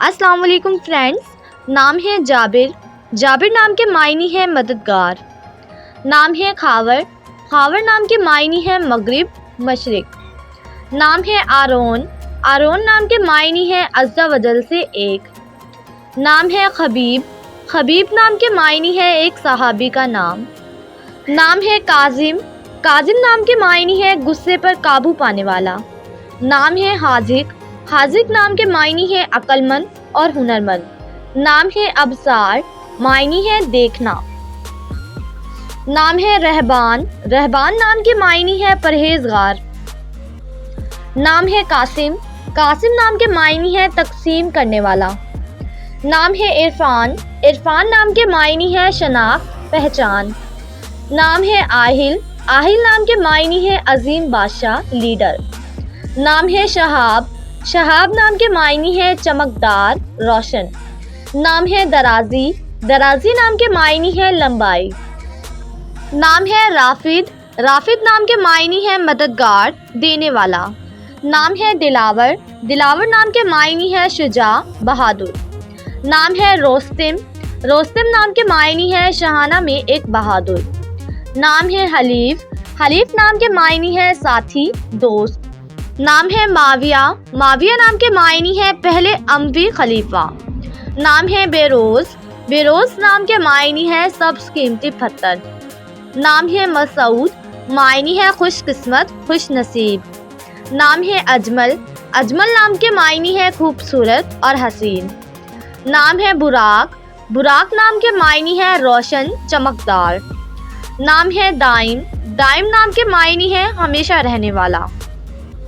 السلام علیکم فرینڈس، نام ہے جابر۔ جابر نام کے معنی ہے مددگار۔ نام ہے خاور۔ خاور نام کے معنی ہے مغرب، مشرق۔ نام ہے آرون۔ آرون نام کے معنی ہے عز و جل سے ایک۔ نام ہے خبیب۔ خبیب نام کے معنی ہے ایک صحابی کا نام۔ نام ہے کاظم۔ کاظم نام کے معنی ہے غصے پر قابو پانے والا۔ نام ہے حاذق۔ حاذق نام کے معنی ہے عقل مند اور ہنرمند۔ نام ہے ابصار، معنی ہے دیکھنا۔ نام ہے رہبان۔ رہبان نام کے معنی ہے پرہیزگار۔ نام ہے قاسم۔ قاسم نام کے معنی ہے تقسیم کرنے والا۔ نام ہے عرفان۔ عرفان نام کے معنی ہے شناخت، پہچان۔ نام ہے آہل۔ آہل نام کے معنی ہے عظیم بادشاہ، لیڈر۔ نام ہے شہاب۔ شہاب نام کے معنی ہے چمکدار، روشن۔ نام ہے درازی۔ درازی نام کے معنی ہے لمبائی۔ نام ہے رافد۔ رافد نام کے معنی ہے مددگار، دینے والا۔ نام ہے دلاور۔ دلاور نام کے معنی ہے شجاع، بہادر۔ نام ہے روستم۔ روستم نام کے معنی ہے شاہانہ میں ایک بہادر۔ نام ہے حلیف۔ حلیف نام کے معنی ہے ساتھی، دوست۔ نام ہے معاویہ۔ معاویہ نام کے معنی ہے پہلے اموی خلیفہ۔ نام ہے بیروز۔ بیروز نام کے معنی ہے سبز قیمتی پتھر۔ نام ہے مسعود۔ معنی ہے خوش قسمت، خوش نصیب۔ نام ہے اجمل۔ اجمل نام کے معنی ہے خوبصورت اور حسین۔ نام ہے براق۔ براق نام کے معنی ہے روشن، چمکدار۔ نام ہے دائم۔ دائم نام کے معنی ہے ہمیشہ رہنے والا۔